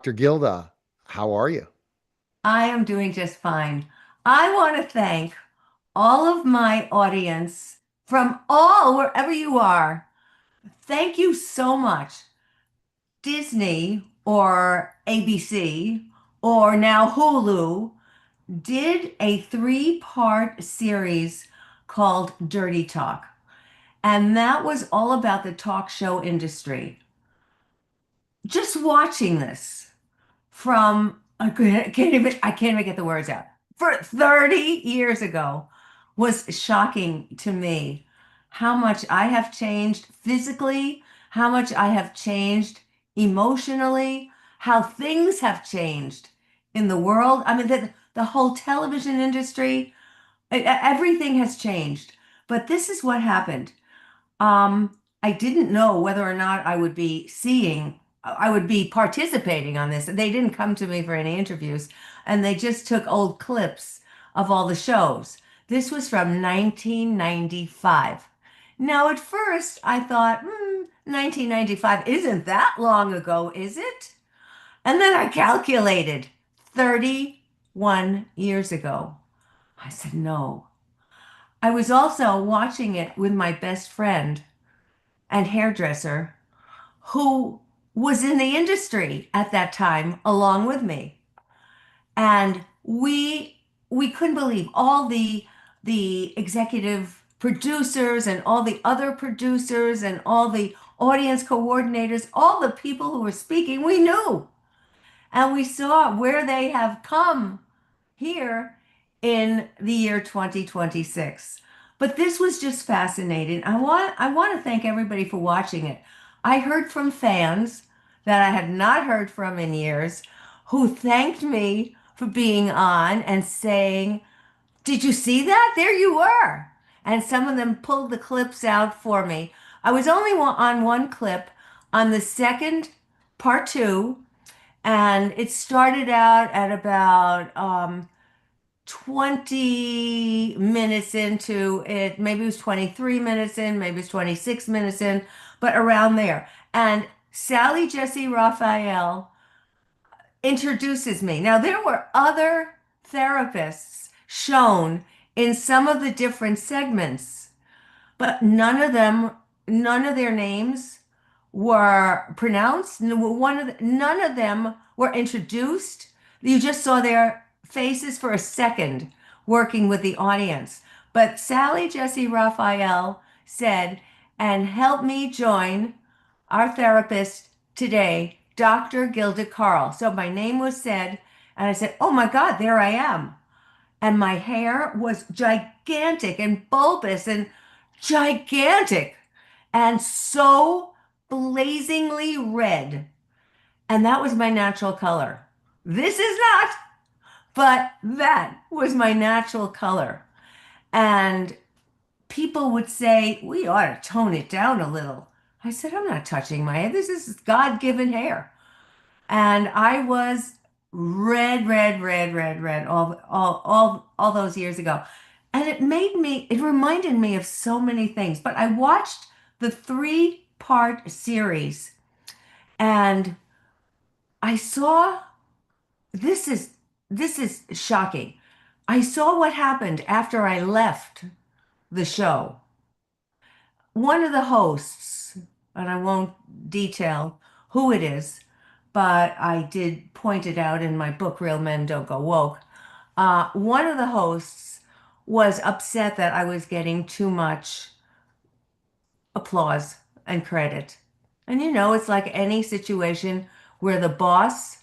Gilda, how are you? I am doing just fine. I want to thank all of my audience from wherever you are. Thank you so much. Disney or ABC or now Hulu did a three-part series called Dirty Talk. And that was all about the talk show industry. Just watching this I can't even get the words out. For 30 years ago was shocking to me how much I have changed physically, how much I have changed emotionally, how things have changed in the world. I mean, the whole television industry, everything has changed. But this is what happened. I didn't know whether or not I would be participating on this. They didn't come to me for any interviews, and they just took old clips of all the shows. This was from 1995. Now, at first, I thought, 1995 isn't that long ago, is it? And then I calculated 31 years ago. I said, no. I was also watching it with my best friend and hairdresser who was in the industry at that time along with me. And we couldn't believe all the executive producers and all the other producers and all the audience coordinators, all the people who were speaking, we knew. And we saw where they have come here in the year 2026. But this was just fascinating. I want to thank everybody for watching it. I heard from fans that I had not heard from in years who thanked me for being on and saying, "Did you see that? There you were." And some of them pulled the clips out for me. I was only on one clip on the second part two, and it started out at about 20 minutes into it. Maybe it was 23 minutes in, maybe it's 26 minutes in, but around there. And Sally Jesse Raphael introduces me. Now, there were other therapists shown in some of the different segments, but none of their names were pronounced. None of them were introduced. You just saw their faces for a second working with the audience. But Sally Jesse Raphael said, and help me join our therapist today, Dr. Gilda Carl. So my name was said, and I said, oh my God, there I am. And my hair was gigantic and bulbous and gigantic and so blazingly red. And that was my natural color. This is not, but that was my natural color. And people would say, we ought to tone it down a little. I said, I'm not touching my hair. This is God-given hair. And I was red, red, red, red, red all those years ago. And it reminded me of so many things. But I watched the three-part series and I saw this is this is shocking. I saw what happened after I left the show. One of the hosts, and I won't detail who it is, but I did point it out in my book, Real Men Don't Go Woke. One of the hosts was upset that I was getting too much applause and credit. And it's like any situation where the boss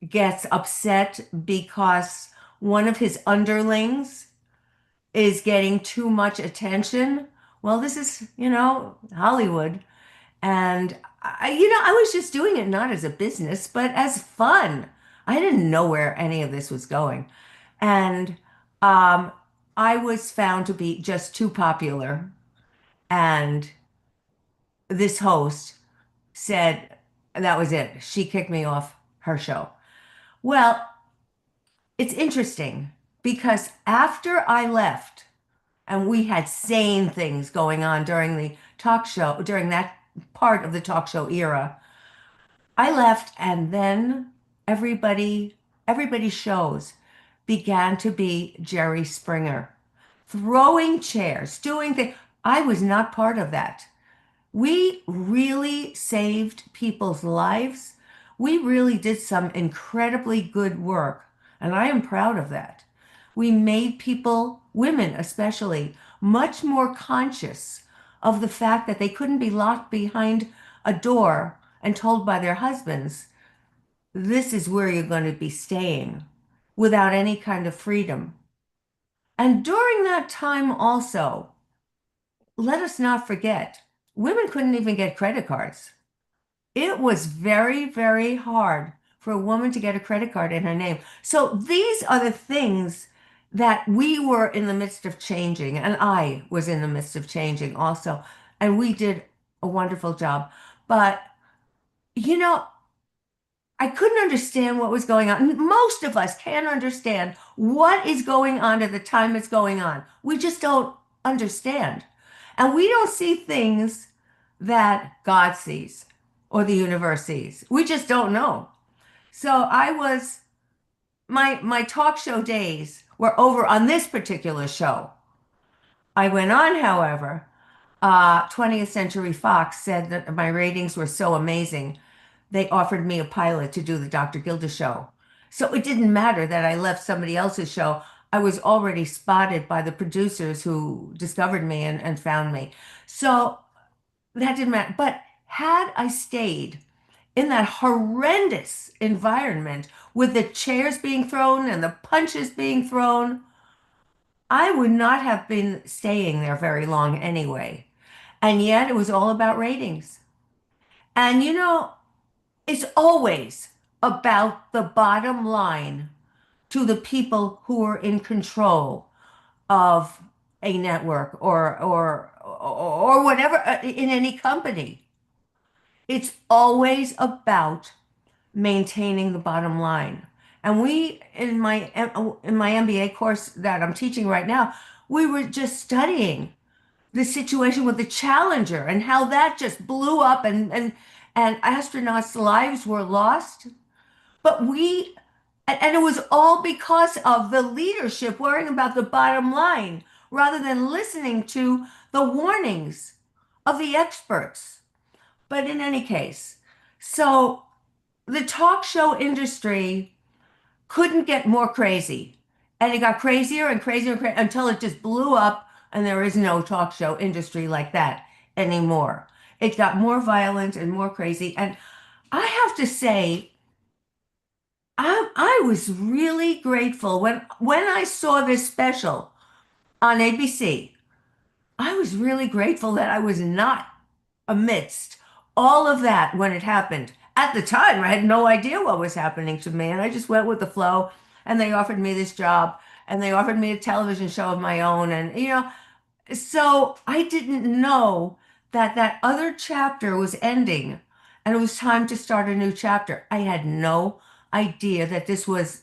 gets upset because one of his underlings is getting too much attention. Well, this is, Hollywood. And I was just doing it not as a business, but as fun. I didn't know where any of this was going. And um, I was found to be just too popular. And this host said that was it. She kicked me off her show. Well, it's interesting because after I left and we had sane things going on during the talk show, during that part of the talk show era, I left, and then everybody, everybody's shows began to be Jerry Springer, throwing chairs, doing things. I was not part of that. We really saved people's lives. We really did some incredibly good work, and I am proud of that. We made people, women especially, much more conscious of the fact that they couldn't be locked behind a door and told by their husbands, this is where you're going to be staying, without any kind of freedom. And during that time also, let us not forget, women couldn't even get credit cards. It was very, very hard for a woman to get a credit card in her name. So these are the things that we were in the midst of changing, and I was in the midst of changing also. And we did a wonderful job. But, you know, I couldn't understand what was going on. Most of us can't understand what is going on at the time it's going on. We just don't understand. And we don't see things that God sees or the universe sees. We just don't know. So I was my talk show days were over on this particular show. I went on, however, 20th Century Fox said that my ratings were so amazing, they offered me a pilot to do the Dr. Gilda show. So it didn't matter that I left somebody else's show. I was already spotted by the producers who discovered me and found me. So that didn't matter. But had I stayed in that horrendous environment with the chairs being thrown and the punches being thrown, I would not have been staying there very long anyway. And yet it was all about ratings. And it's always about the bottom line to the people who are in control of a network or whatever in any company. It's always about maintaining the bottom line. And we in my MBA course that I'm teaching right now, we were just studying the situation with the Challenger and how that just blew up and astronauts' lives were lost. But and it was all because of the leadership worrying about the bottom line rather than listening to the warnings of the experts. But in any case, so the talk show industry couldn't get more crazy. And it got crazier and crazier and crazier until it just blew up, and there is no talk show industry like that anymore. It got more violent and more crazy. And I have to say, I was really grateful when I saw this special on ABC. I was really grateful that I was not amidst all of that when it happened. At the time, I had no idea what was happening to me, and I just went with the flow. And they offered me this job, and they offered me a television show of my own, and so I didn't know that that other chapter was ending, and it was time to start a new chapter. I had no idea that this was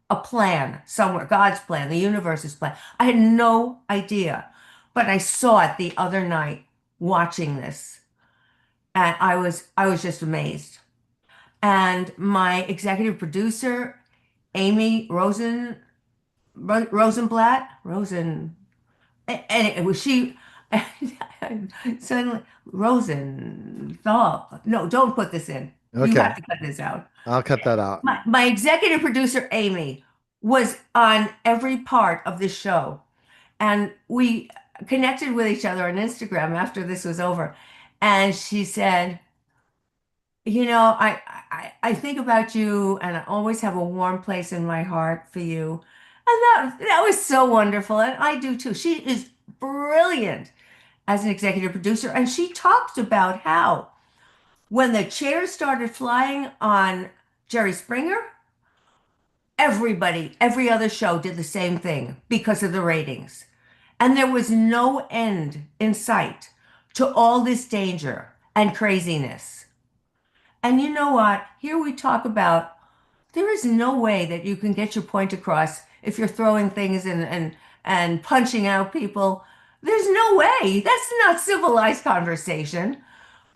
a plan somewhere, God's plan, the universe's plan. I had no idea, but I saw it the other night watching this, and I was just amazed. And my executive producer, Amy Rosenblatt, and it was she. Suddenly, Rosenthal. No, don't put this in. You Okay, have to cut this out. I'll cut that out. My executive producer, Amy, was on every part of this show. And we connected with each other on Instagram after this was over. And she said, I think about you and I always have a warm place in my heart for you. And that was so wonderful. And I do too. She is brilliant as an executive producer. And she talked about how when the chairs started flying on Jerry Springer, everybody, every other show did the same thing because of the ratings. And there was no end in sight to all this danger and craziness. And you know what? Here we talk about there is no way that you can get your point across if you're throwing things and punching out people. There's no way. That's not civilized conversation.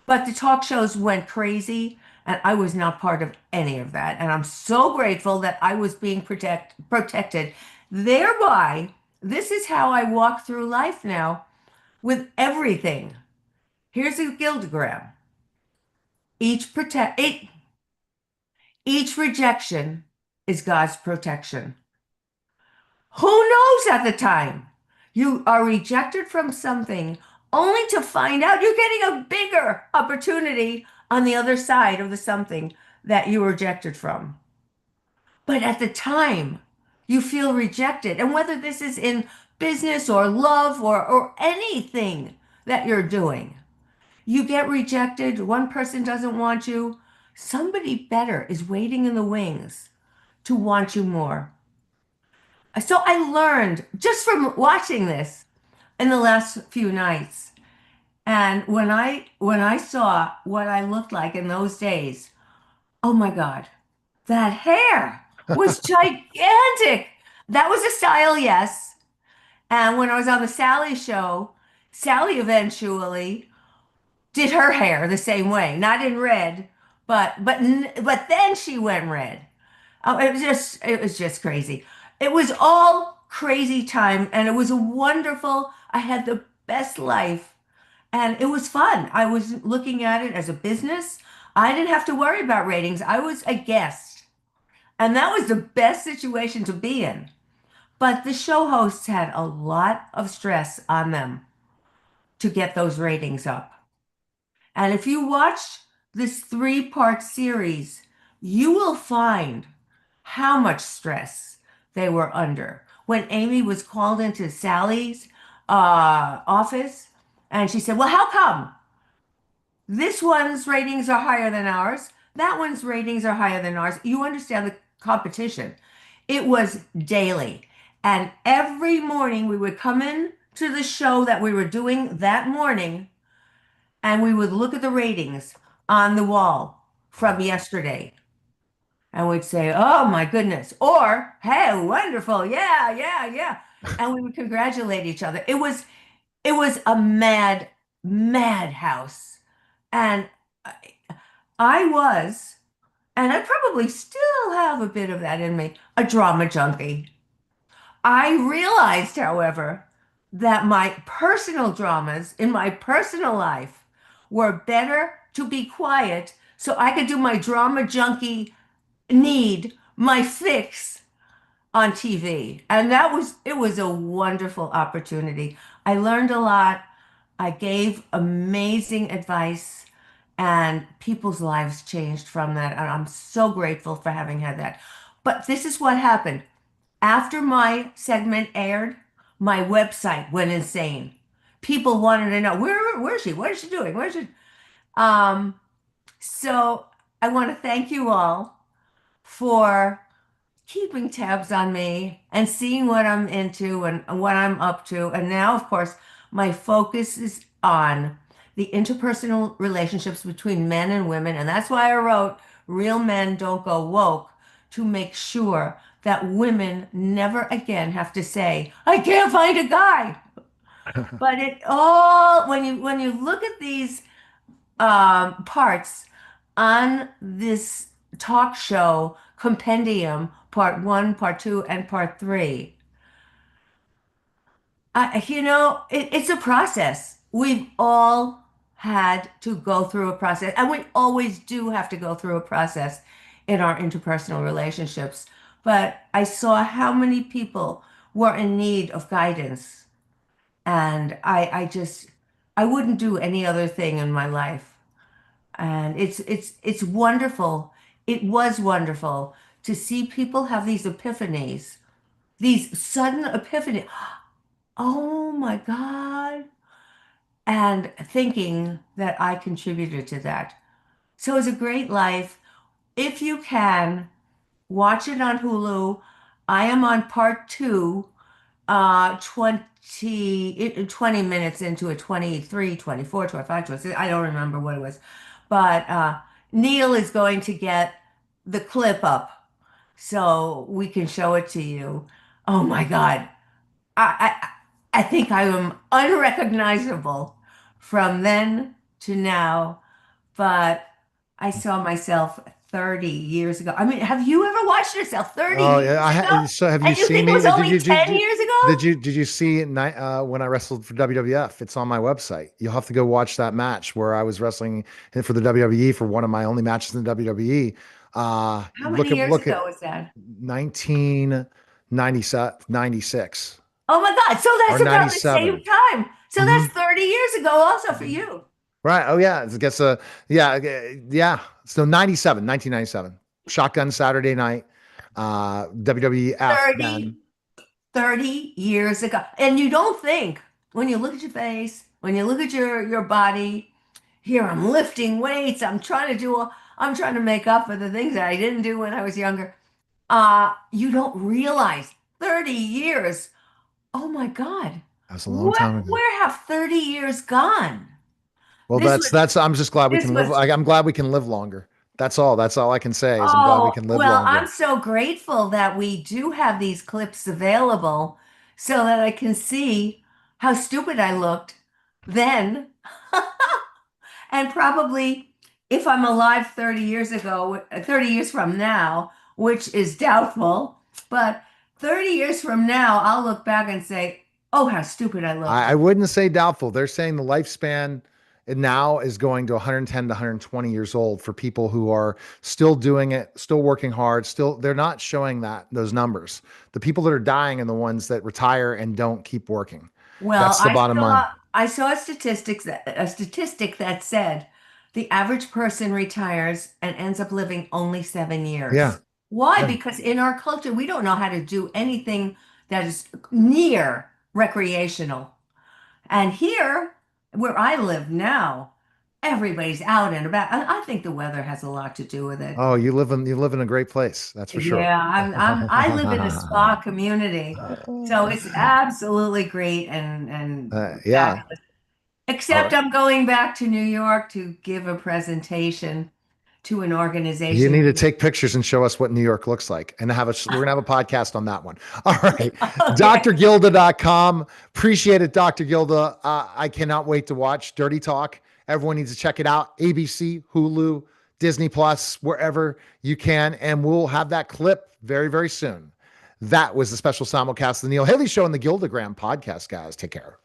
But the talk shows went crazy, And I was not part of any of that. And I'm so grateful that I was being protected. Thereby, this is how I walk through life now with everything. Here's a guildogram. Each rejection is God's protection. Who knows at the time? You are rejected from something only to find out you're getting a bigger opportunity on the other side of the something that you were rejected from. But at the time, you feel rejected. And whether this is in business or love or anything that you're doing, you get rejected. One person doesn't want you. Somebody better is waiting in the wings to want you more. So I learned just from watching this in the last few nights. And when I saw what I looked like in those days, oh my God, that hair was gigantic. That was a style, yes. And when I was on the Sally show, Sally eventually did her hair the same way, not in red, but then she went red. Oh, it was just crazy. It was all crazy time, and it was wonderful. I had the best life, and it was fun. I was looking at it as a business. I didn't have to worry about ratings. I was a guest, and that was the best situation to be in. But the show hosts had a lot of stress on them to get those ratings up. And if you watch this three-part series, you will find how much stress they were under. When Amy was called into Sally's office, and she said, "Well, how come this one's ratings are higher than ours? That one's ratings are higher than ours." You understand the competition. It was daily. And every morning we would come in to the show that we were doing that morning, and we would look at the ratings on the wall from yesterday. And we'd say, "Oh my goodness," or "Hey, wonderful. Yeah, yeah, yeah." And we would congratulate each other. It was a mad, mad house. And I was, and I probably still have a bit of that in me, a drama junkie. I realized, however, that my personal dramas in my personal life were better to be quiet so I could do my drama junkie need, my fix on TV. And it was a wonderful opportunity. I learned a lot. I gave amazing advice, and people's lives changed from that. And I'm so grateful for having had that. But this is what happened. After my segment aired, my website went insane. People wanted to know where is she? What is she doing? Where is she? Um, so I want to thank you all for keeping tabs on me and seeing what I'm into and what I'm up to. And now, of course, my focus is on the interpersonal relationships between men and women. And that's why I wrote Real Men Don't Go Woke, to make sure that women never again have to say, "I can't find a guy." But it all, when you look at these parts on this talk show compendium, part one, part two, and part three. It's a process. We've all had to go through a process, and we always do have to go through a process in our interpersonal relationships. But I saw how many people were in need of guidance, and I wouldn't do any other thing in my life. And it's wonderful. It was wonderful to see people have these epiphanies, these sudden epiphanies. Oh my God. And thinking that I contributed to that. So it's a great life. If you can, watch it on Hulu. I am on part two, 20 minutes into a 23, 24, 25, 26. I don't remember what it was. But Neil is going to get the clip up so we can show it to you. Oh my God. I think I am unrecognizable from then to now, but I saw myself 30 years ago. I mean, have you ever watched yourself 30 Oh yeah. years ago? So have you And you seen think it me? was only 10 years ago? Did you see it when I wrestled for WWF? It's on my website. You'll have to go watch that match where I was wrestling for the WWE for one of my only matches in the WWE. How many years Look at ago was that? 1997, 96 Oh my God. So or that's about the same 97. time. So Mhm. that's 30 years ago also for you. Right. Oh yeah. I guess yeah, yeah. So 97, 1997. Shotgun Saturday Night. WWF 30, then. 30 years ago. And you don't think when you look at your face, when you look at your body, here I'm lifting weights, I'm trying to make up for the things that I didn't do when I was younger. You don't realize 30 years. Oh my God. That was a long time ago. Where have 30 years gone? Well, This was that's I'm just glad we this can live. was I'm glad we can live longer. That's all. That's all I can say is I'm glad we Oh, can live well, longer. I'm so grateful that we do have these clips available so that I can see how stupid I looked then. And probably if I'm alive 30 years ago, 30 years from now, which is doubtful, but 30 years from now, I'll look back and say, oh, how stupid I looked. I wouldn't say doubtful. They're saying the lifespan now is going to 110 to 120 years old for people who are still doing it, still working hard, still they're not showing those numbers. The people that are dying are the ones that retire and don't keep working. Well, That's the bottom line. I saw a statistic that said the average person retires and ends up living only 7 years. Yeah. Why? Yeah. Because in our culture, we don't know how to do anything that is near recreational. And here, where I live now, everybody's out and about. And I think the weather has a lot to do with it. Oh, you live in a great place. That's for sure. Yeah, I live in a spa community, so it's absolutely great and Yeah. fabulous. All Except right. I'm going back to New York to give a presentation to an You organization. need to take pictures and show us what New York looks like and we're going to have a podcast on that one. All right. Okay. drgilda.com. Appreciate it, Dr. Gilda. I cannot wait to watch Dirty Talk. Everyone needs to check it out. ABC, Hulu, Disney Plus, wherever you can. And we'll have that clip very, very soon. That was the special simulcast of the Neil Haley Show and the Gildagram podcast, guys. Take care.